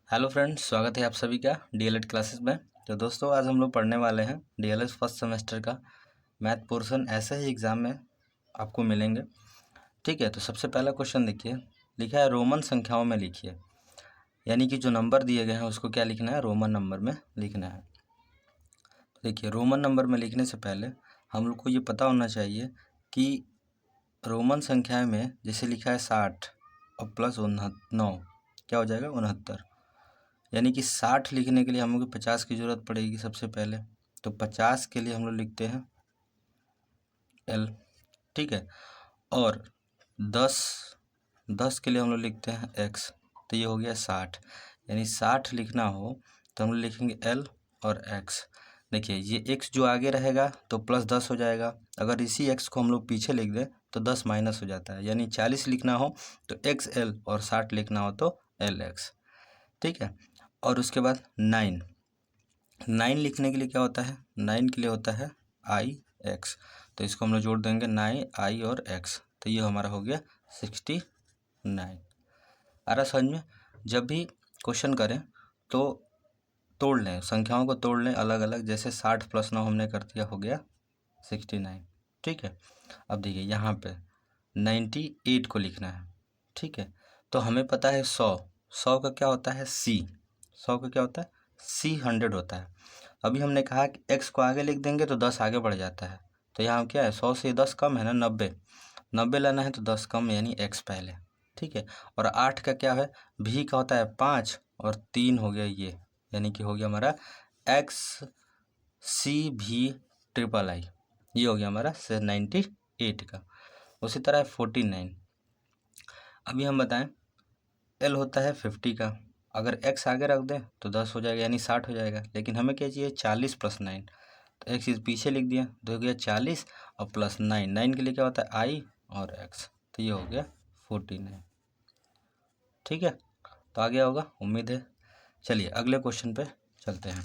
Hello friends, स्वागत है आप सभी का डीएलएड क्लासेस में। तो दोस्तों, आज हम लोग पढ़ने वाले हैं डीएलएड फर्स्ट सेमेस्टर का मैथ पोर्शन। ऐसे ही एग्ज़ाम में आपको मिलेंगे, ठीक है। तो सबसे पहला क्वेश्चन देखिए, लिखा है रोमन संख्याओं में लिखिए। यानी कि जो नंबर दिए गए हैं उसको क्या लिखना है, रोमन नंबर में लिखना है। देखिए, रोमन नंबर में लिखने से पहले हम लोग को ये पता होना चाहिए कि रोमन संख्या में जैसे लिखा है 60 और प्लस 9 क्या हो जाएगा, 69। यानी कि 60 लिखने के लिए हम लोग को 50 की ज़रूरत पड़ेगी सबसे पहले। तो 50 के लिए हम लोग लिखते हैं L, ठीक है। और 10 के लिए हम लोग लिखते हैं X। तो ये हो गया 60। यानी 60 लिखना हो तो हम लोग लिखेंगे L और X। देखिए, ये X जो आगे रहेगा तो प्लस 10 हो जाएगा। अगर इसी X को हम लोग पीछे लिख दें तो 10 माइनस हो जाता है। यानी 40 लिखना हो तो XL और 60 लिखना हो तो LX, ठीक है। और उसके बाद 9 लिखने के लिए क्या होता है, 9 के लिए होता है IX। तो इसको हम लोग जोड़ देंगे 9 I और X, तो ये हमारा हो गया 69। आ रहा समझ में। जब भी क्वेश्चन करें तो तोड़ लें, संख्याओं को तोड़ लें अलग अलग। जैसे 60 प्लस 9 हमने कर दिया, हो गया 69, ठीक है। अब देखिए यहाँ पे 98 को लिखना है, ठीक है। तो हमें पता है 100 का क्या होता है C, 100 का क्या होता है C 100 होता है। अभी हमने कहा कि X को आगे लिख देंगे तो 10 आगे बढ़ जाता है। तो यहाँ क्या है, 100 से 10 कम है ना, 90 लाना है तो 10 कम यानी X पहले, ठीक है। और 8 का क्या है, V का होता है 5 और 3 हो गया ये, यानी कि हो गया हमारा XCV III। ये हो गया हमारा 98 का। उसी तरह 49। अभी हम बताएं, L होता है 50 का। अगर X आगे रख दें तो 10 हो जाएगा यानी 60 हो जाएगा। लेकिन हमें क्या चाहिए, 40 प्लस 9। तो X इस पीछे लिख दिया तो हो गया 40 और प्लस 9 के लिए क्या होता है I और X। तो ये हो गया 49, ठीक है। तो आ गया होगा, उम्मीद है। चलिए अगले क्वेश्चन पे चलते हैं।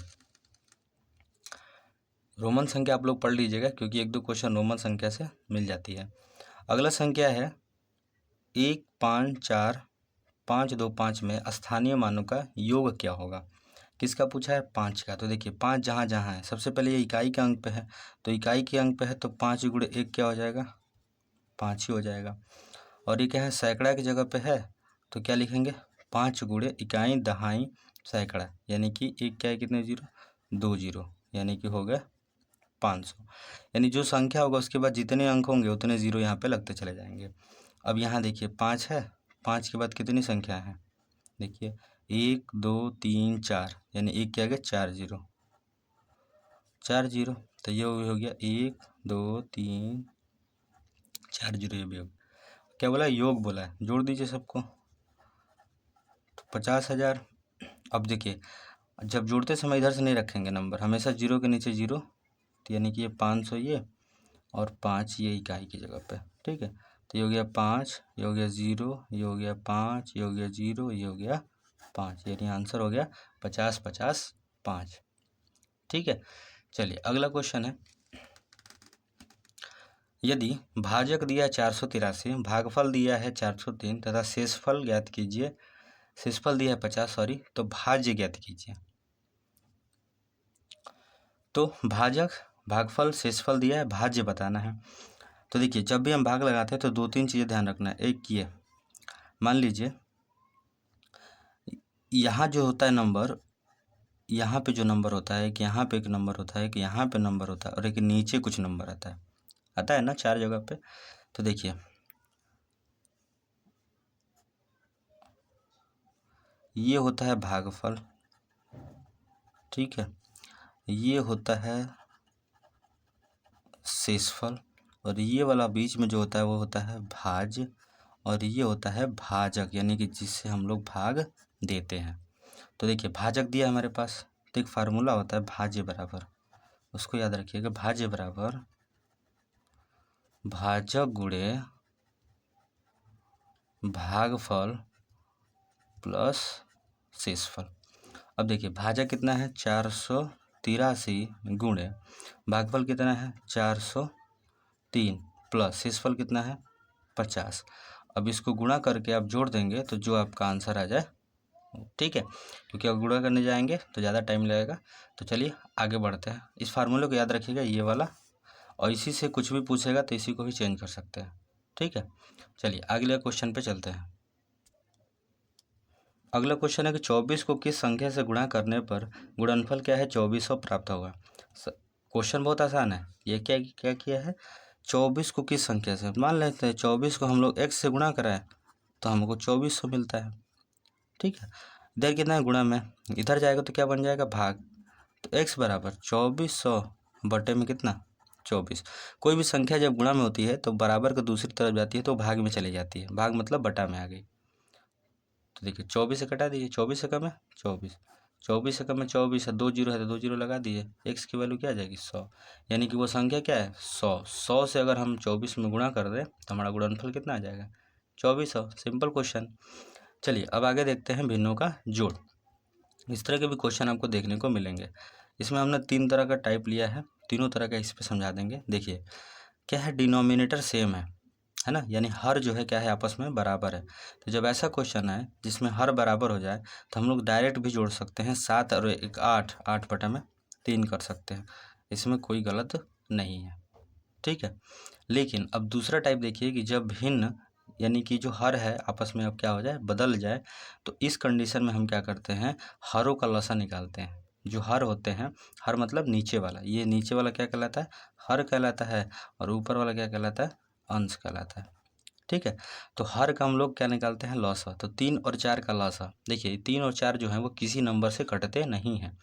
रोमन संख्या आप लोग पढ़ लीजिएगा क्योंकि एक दो क्वेश्चन रोमन संख्या से मिल जाती है। अगला संख्या है 1 5 4 5 2 5 में स्थानीय मानों का योग क्या होगा। किसका पूछा है, 5 का। तो देखिए 5 जहाँ जहाँ है, सबसे पहले ये इकाई के अंक पे है। तो इकाई के अंक पे है तो 5 गुणे 1 क्या हो जाएगा, 5 ही हो जाएगा। और ये क्या है, सैकड़ा की जगह पे है तो क्या लिखेंगे, 5 गुणे इकाई दहाई सैकड़ा। यानी कि एक क्या है, कितने जीरो, 2 जीरो, यानी कि हो गया 500। यानी जो संख्या होगा उसके बाद जितने अंक होंगे उतने जीरो यहाँ पे लगते चले जाएंगे। अब यहाँ देखिए 5 है, 5 के बाद कितनी संख्या है, देखिए 1 2 3 4, यानी एक के आगे 4 जीरो, 4 जीरो। तो ये हो गया 1 2 3 4 जीरो। ये भी हो गया। क्या बोला, योग बोला है, जोड़ दीजिए सबको तो 50,000। अब देखिए जब जोड़ते समय इधर से नहीं रखेंगे नंबर, हमेशा जीरो के नीचे जीरो। तो यानी कि ये 500 ये और 5 ये इकाई की जगह पे, ठीक है। तो ये हो गया 5, ये हो गया 0, ये हो गया 5, ये हो गया 0, ये हो गया 5। यानी आंसर हो गया 50 50 5, ठीक है। चलिए अगला क्वेश्चन है, यदि भाजक दिया 483, भागफल दिया है 403 तथा शेषफल ज्ञात कीजिए, शेषफल दिया है 50 सॉरी, तो भाज्य ज्ञात कीजिए। तो भाजक, भागफल, शेषफल दिया है, भाज्य बताना है। तो देखिए जब भी हम भाग लगाते हैं तो दो तीन चीज़ें ध्यान रखना है। एक ये, मान लीजिए यहाँ जो होता है नंबर, यहाँ पे जो नंबर होता है, एक यहाँ पे एक नंबर होता है, एक यहाँ पे नंबर होता है और एक नीचे कुछ नंबर आता है ना 4 जगह पे। तो देखिए ये होता है भागफल, ठीक है। ये होता है शेषफल और ये वाला बीच में जो होता है वो होता है भाज्य और ये होता है भाजक, यानी कि जिससे हम लोग भाग देते हैं। तो देखिए भाजक दिया हमारे पास, तो एक फार्मूला होता है भाज्य बराबर, उसको याद रखिएगा, भाज्य बराबर भाजक गुणे भागफल प्लस शेषफल। अब देखिए भाजक कितना है 483 गुणे भागफल कितना है 403 प्लस शेषफल कितना है 50। अब इसको गुणा करके आप जोड़ देंगे तो जो आपका आंसर आ जाए ठीक है, क्योंकि अब गुणा करने जाएंगे तो ज़्यादा टाइम लगेगा। तो चलिए आगे बढ़ते हैं। इस फार्मूले को याद रखिएगा, ये वाला, और इसी से कुछ भी पूछेगा तो इसी को भी चेंज कर सकते हैं। ठीक है, चलिए अगले क्वेश्चन पे चलते हैं। अगला क्वेश्चन है कि 24 को किस संख्या से गुणा करने पर गुणनफल क्या है 2400 प्राप्त होगा। क्वेश्चन बहुत आसान है। ये क्या क्या किया है, 24 को किस संख्या से, मान लेते हैं 24 को हम लोग x से गुणा कराएं तो हमको 2400 मिलता है। ठीक है, इधर कितना है गुणा में, इधर जाएगा तो क्या बन जाएगा भाग, तो x बराबर 2400 बटे में कितना 24। कोई भी संख्या जब गुणा में होती है तो बराबर को दूसरी तरफ जाती है तो भाग में चली जाती है, भाग मतलब बटा में आ गई। तो देखिए 24 से कटा दीजिए, 24 से कम है 24, 24 से कम है 24 है, 2 जीरो है तो 2 जीरो लगा दिए, x की वैल्यू क्या आ जाएगी 100। यानी कि वो संख्या क्या है 100। 100 से अगर हम 24 में गुणा कर दें तो हमारा गुणनफल कितना आ जाएगा 2400। Simple question. चलिए अब आगे देखते हैं भिन्नों का जोड़। इस तरह के भी क्वेश्चन आपको देखने को मिलेंगे। इसमें हमने 3 तरह का टाइप लिया है, तीनों तरह का इस पर समझा देंगे। देखिए क्या है, डिनोमिनेटर सेम है ना, यानी हर जो है क्या है आपस में बराबर है। तो जब ऐसा क्वेश्चन है जिसमें हर बराबर हो जाए तो हम लोग डायरेक्ट भी जोड़ सकते हैं, 7 और 1 8, 8 बटा में 3 कर सकते हैं, इसमें कोई गलत नहीं है। ठीक है, लेकिन अब दूसरा टाइप देखिए कि जब भिन्न यानी कि जो हर है आपस में अब क्या हो जाए बदल जाए, तो इस कंडीशन में हम क्या करते हैं हरों का लसा निकालते हैं। जो हर होते हैं, हर मतलब नीचे वाला, ये नीचे वाला क्या कहलाता है हर कहलाता है, और ऊपर वाला क्या कहलाता है अंश कहलाता है। ठीक है, तो हर का हम लोग क्या निकालते हैं लौसा। तो 3 और 4 का लौसा, देखिए 3 और 4 जो है वो किसी नंबर से कटते नहीं हैं।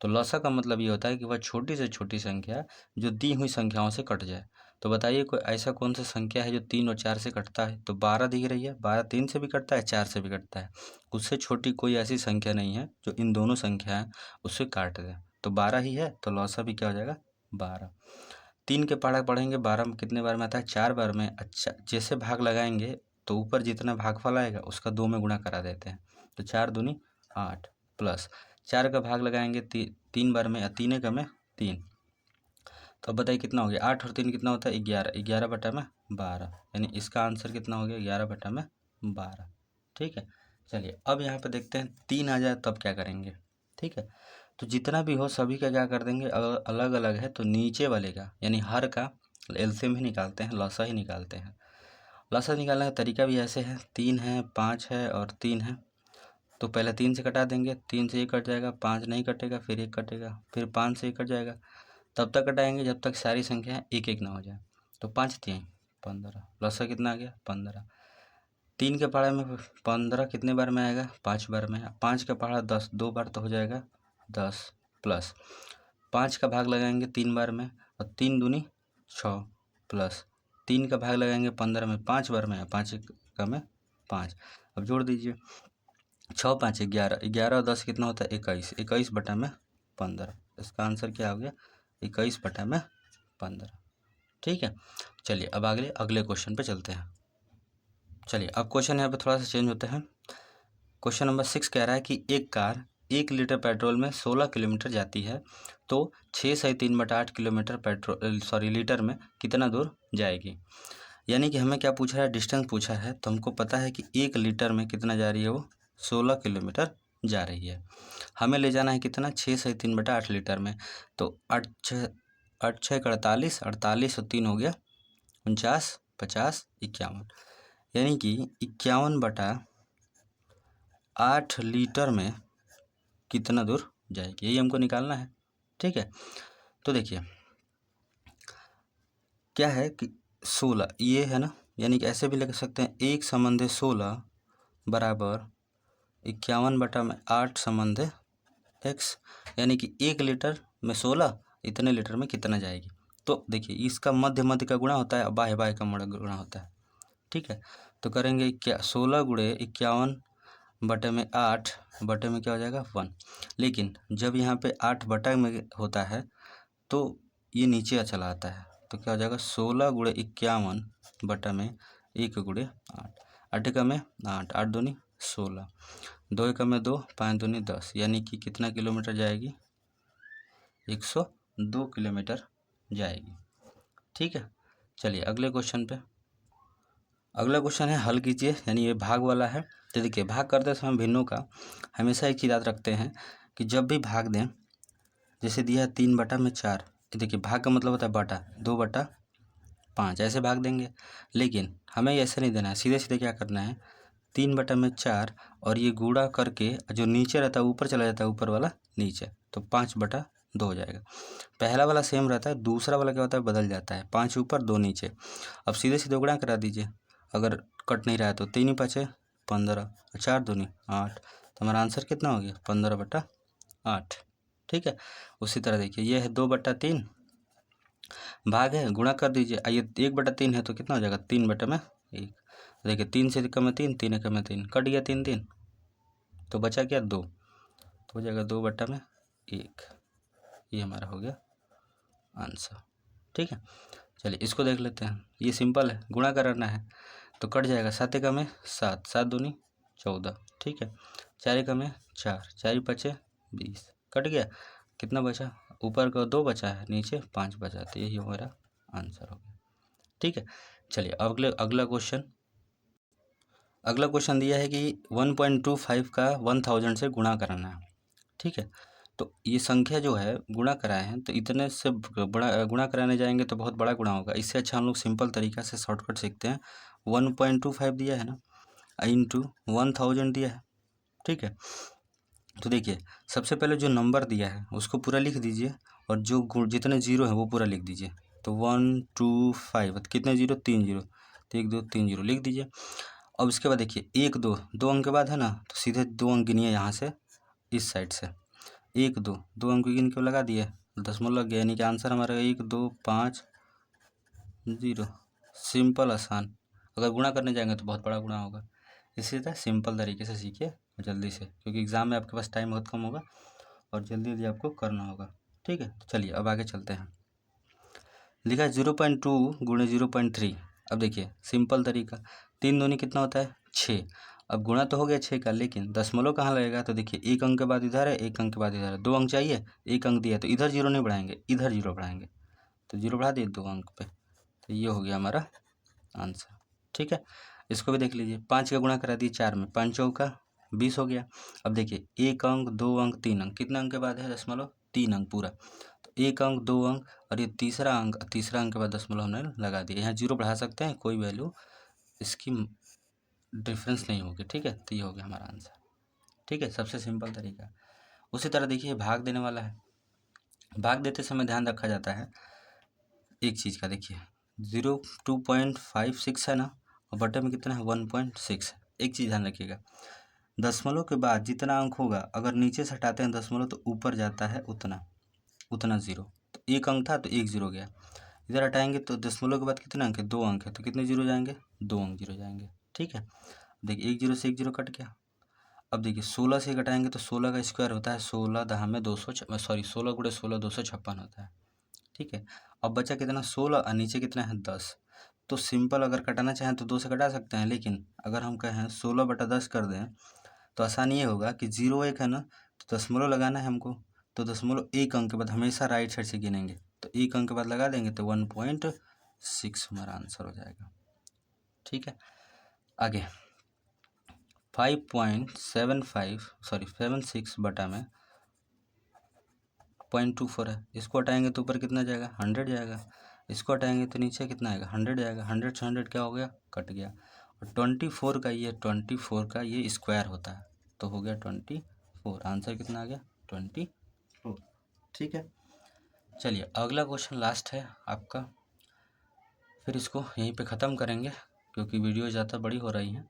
तो लौसा का मतलब ये होता है कि वह छोटी से छोटी संख्या जो दी हुई संख्याओं से कट जाए। तो बताइए कोई ऐसा कौन सा संख्या है जो 3 और 4 से कटता है, तो 12 दिख रही है, 12 3 से भी कटता है 4 से भी कटता है। उससे छोटी कोई ऐसी संख्या नहीं है जो इन दोनों संख्या है उससे काट दे। तो 12 ही है, तो लौसा भी क्या हो जाएगा 12। 3 के पढ़ा पढ़ेंगे 12 में कितने बार में आता है 4 बार में। अच्छा, जैसे भाग लगाएंगे तो ऊपर जितना भागफल आएगा उसका 2 में गुणा करा देते हैं, तो 4 दूनी 8 प्लस 4 का भाग लगाएंगे 3 बार में, या 3 का में 3। तो अब बताइए कितना हो गया, 8 और 3 कितना होता है 11, 11 बटा में 12, यानी इसका आंसर कितना हो गया 11 बटा में 12। ठीक है, चलिए अब यहाँ पे देखते हैं 3 आ जाए तब क्या करेंगे। ठीक है, तो जितना भी हो सभी का क्या कर देंगे अलग अलग है, तो नीचे वाले का यानी हर का एलसीएम ही निकालते हैं, लसा ही निकालते हैं। लसा निकालने का तरीका भी ऐसे है, 3 है 5 है और 3 है, तो पहले 3 से कटा देंगे, 3 से 1 कट जाएगा, 5 नहीं कटेगा, फिर 1 कटेगा, फिर 5 से 1 कट जाएगा, तब तक कटाएंगे जब तक सारी संख्या एक एक ना हो जाए। तो 5 3 15, लसा कितना आ गया 15। 3 के पहाड़े में 15 कितने बार में आएगा 5 बार में, 5 का पहाड़ा 10, 2 बार तो हो जाएगा 10 प्लस 5 का भाग लगाएंगे 3 बार में, और 3 दूनी 6 प्लस 3 का भाग लगाएंगे 15 में 5 बार में, 5 का में 5। अब जोड़ दीजिए 6 5 11, 11 और 10 कितना होता है 21, 21 बटा में 15। इसका आंसर क्या हो गया 21 बटा में 15। ठीक है, चलिए अब अगले अगले क्वेश्चन पे चलते हैं। चलिए अब क्वेश्चन यहाँ पे थोड़ा सा चेंज होता है। क्वेश्चन नंबर 6 कह रहा है कि एक कार 1 लीटर पेट्रोल में 16 किलोमीटर जाती है, तो 6 से 3/8 किलोमीटर पेट्रोल लीटर में कितना दूर जाएगी। यानी कि हमें क्या पूछा है डिस्टेंस पूछा है, तो हमको पता है कि 1 लीटर में कितना जा रही है वो 16 किलोमीटर जा रही है। हमें ले जाना है कितना 6 से 3/8 लीटर में, तो 8 6 8 6 48, 48 और 3 हो गया 49, 50, 51, यानी कि 51/8 लीटर में कितना दूर जाएगी, यही हमको निकालना है। ठीक है, तो देखिए क्या है कि 16 ये है ना, यानी कि ऐसे भी लिख सकते हैं 1 समंदे 16 बराबर 51/8 समंदे x, यानी कि 1 लीटर में 16 इतने लीटर में कितना जाएगी। तो देखिए इसका मध्य मध्य का गुणा होता है, बाह्य बाह्य का गुणा होता है। ठीक है, तो करेंगे क्या 16 गुणे 51/8 बटे में क्या हो जाएगा 1। लेकिन जब यहाँ पे 8 बटा में होता है तो ये नीचे चला आता है, तो क्या हो जाएगा 16 गुणे 51 बटा में 1 गुणे 8, 8 का में 8, 8 दूनी 16, 2 का में 2, 5 दूनी 10, यानी कि कितना किलोमीटर जाएगी 102 किलोमीटर जाएगी। ठीक है, चलिए अगले क्वेश्चन पे। अगला क्वेश्चन है हल कीजिए, यानी ये भाग वाला है। तो देखिए भाग करते समय भिन्नों का हमेशा एक चीज़ याद रखते हैं कि जब भी भाग दें, जैसे दिया है 3/4, देखिए भाग का मतलब होता है बटा, 2/5 ऐसे भाग देंगे। लेकिन हमें ऐसे नहीं देना है, सीधे सीधे क्या करना है, 3/4 और ये गुणा करके जो नीचे रहता है ऊपर चला जाता है, ऊपर वाला नीचे, तो 5/2 हो जाएगा। पहला वाला सेम रहता है, दूसरा वाला क्या होता है, बदल जाता है, 5 ऊपर 2 नीचे। अब सीधे सीधे गुणा करा दीजिए, अगर कट नहीं रहा है तो 3 ही 5 15, 4 दूनी 8, तो हमारा आंसर कितना हो गया, 15/8। ठीक है। उसी तरह देखिए ये है 2/3 भाग है, गुणा कर दीजिए, आइए 1/3 है तो कितना हो जाएगा, 3/1। देखिए 3 से कम है 3, 3 कम है 3, कट गया 3 3, तो बचा क्या 2, तो हो जाएगा 2/1। ये हमारा हो गया आंसर। ठीक है, चलिए इसको देख लेते हैं। ये सिंपल है, गुणा करना है तो कट जाएगा, 7 कम है 7, 7 दूनी 14। ठीक है, 4 कम है 4, 4 5 20, कट गया, कितना बचा, ऊपर का 2 बचा है, नीचे 5 बचा, तो यही हमारा आंसर हो गया। ठीक है, चलिए अगला क्वेश्चन दिया है कि 1.25 का 1000 से गुणा कराना है। ठीक है, तो ये संख्या जो है गुणा कराए हैं, तो इतने से बड़ा गुणा कराने जाएंगे तो बहुत बड़ा गुणा होगा। इससे अच्छा हम लोग सिंपल तरीका से शॉर्टकट सीखते हैं। 1.25 दिया है ना, इंटू 1000 दिया है। ठीक है, तो देखिए सबसे पहले जो नंबर दिया है उसको पूरा लिख दीजिए, और जो जितने जीरो हैं वो पूरा लिख दीजिए। तो 125 कितने जीरो, 3 जीरो, तो 1 2 3 जीरो लिख दीजिए। अब इसके बाद देखिए 1 2 2 अंक के बाद है ना, तो सीधे 2 अंक गिनिए यहाँ से, इस साइड से 1 2 2 अंक गिन के लगा दिए, दशमलव लग गया, यानी कि आंसर हमारा 1 2 5 0। सिंपल आसान। अगर गुणा करने जाएंगे तो बहुत बड़ा गुणा होगा। इसी तरह सिंपल तरीके से सीखिए जल्दी से, क्योंकि एग्ज़ाम में आपके पास टाइम बहुत कम होगा और जल्दी जल्दी आपको करना होगा। ठीक है, तो चलिए अब आगे चलते हैं। लिखा है 0.2 गुणे 0.3। अब देखिए सिंपल तरीका, 3 दूनी कितना होता है 6। अब गुणा तो हो गया 6 का, लेकिन दशमलव कहाँ लगेगा, तो देखिए 1 अंक के बाद इधर है, 1 अंक के बाद इधर है, 2 अंक चाहिए, 1 अंक दिया है तो इधर जीरो नहीं बढ़ाएंगे, इधर जीरो बढ़ाएंगे, तो जीरो बढ़ा दिए 2 अंक पे, तो ये हो गया हमारा आंसर। ठीक है, इसको भी देख लीजिए, 5 का गुणा करा दिए 4 में, 5 चौका 20 हो गया। अब देखिए 1 अंक 2 अंक 3 अंक, कितने अंक के बाद है दशमलव, 3 अंक पूरा, तो 1 अंक 2 अंक और ये तीसरा अंक के बाद दशमलव हमने लगा दिया। यहाँ जीरो बढ़ा सकते हैं, कोई वैल्यू इसकी डिफरेंस नहीं होगी। ठीक है, तो ये हो गया हमारा आंसर। ठीक है, सबसे सिंपल तरीका। उसी तरह देखिए भाग देने वाला है, भाग देते समय ध्यान रखा जाता है एक चीज़ का, देखिए 2.56 है ना, और बटे में कितना है 1.6 है। एक चीज़ ध्यान रखिएगा, दशमलव के बाद जितना अंक होगा अगर नीचे से हटाते हैं दशमलव तो ऊपर जाता है उतना जीरो। तो 1 अंक था तो 1 जीरो गया, इधर हटाएंगे तो दशमलव के बाद कितने अंक है, 2 अंक है, तो कितने जीरो जाएंगे, 2 अंक जीरो जाएंगे। ठीक है, देखिए 1 जीरो से 1 जीरो कट गया। अब देखिए 16 से घटाएंगे तो 16 का स्क्वायर होता है 16 दहा में 16 गुणे 16 256 होता है। ठीक है, अब बचा कितना 16 और नीचे कितना है 10। तो सिंपल अगर कटाना चाहें तो 2 से कटा सकते हैं, लेकिन अगर हम कहें 16/10 कर दें तो आसान ये होगा कि 0 1 है ना, तो दशमलव लगाना है हमको, तो दशमलव 1 अंक के बाद हमेशा राइट साइड से गिनेंगे, तो 1 अंक के बाद लगा देंगे तो 1.6 हमारा आंसर हो जाएगा। ठीक है, आगे 76 बटा में 0.24 है, इसको हटाएंगे तो ऊपर कितना जाएगा 100 जाएगा, इसको हटाएंगे तो नीचे कितना आएगा 100 जाएगा, 100 से 100 क्या हो गया, कट गया, और 24 का ये स्क्वायर होता है, तो हो गया 24, आंसर कितना आ गया 24। ठीक है, चलिए अगला क्वेश्चन लास्ट है आपका, फिर इसको यहीं पे ख़त्म करेंगे क्योंकि वीडियो ज़्यादा बड़ी हो रही है।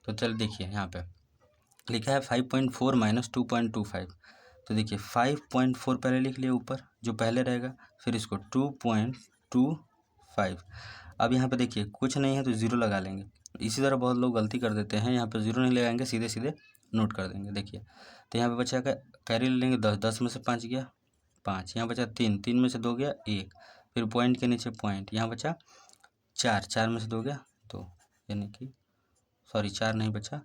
तो चल देखिए यहाँ पे लिखा है 5.4 माइनस 2.25। तो देखिए 5.4 पहले लिख लिया ऊपर जो पहले रहेगा, फिर इसको 2.25। अब यहाँ पे देखिए कुछ नहीं है तो ज़ीरो लगा लेंगे। इसी तरह बहुत लोग गलती कर देते हैं, यहाँ पे ज़ीरो नहीं लगाएंगे, सीधे सीधे नोट कर देंगे। देखिए तो यहाँ पे बचा का कैरी ले लेंगे 10, 10 में से 5 गया 5, यहाँ बचा 3, 3 में से 2 गया 1, फिर पॉइंट के नीचे पॉइंट, यहाँ बचा 4, 4 में से 2 गया 2, यानी कि 4 नहीं बचा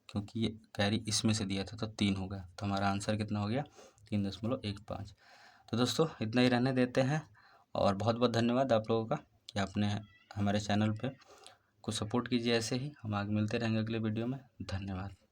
क्योंकि ये कैरी इसमें से दिया था तो 3 होगा, तो हमारा आंसर कितना हो गया 3.15। तो दोस्तों इतना ही रहने देते हैं, और बहुत बहुत धन्यवाद आप लोगों का कि आपने हमारे चैनल पे को सपोर्ट कीजिए ऐसे ही। हम आगे मिलते रहेंगे अगले वीडियो में। धन्यवाद।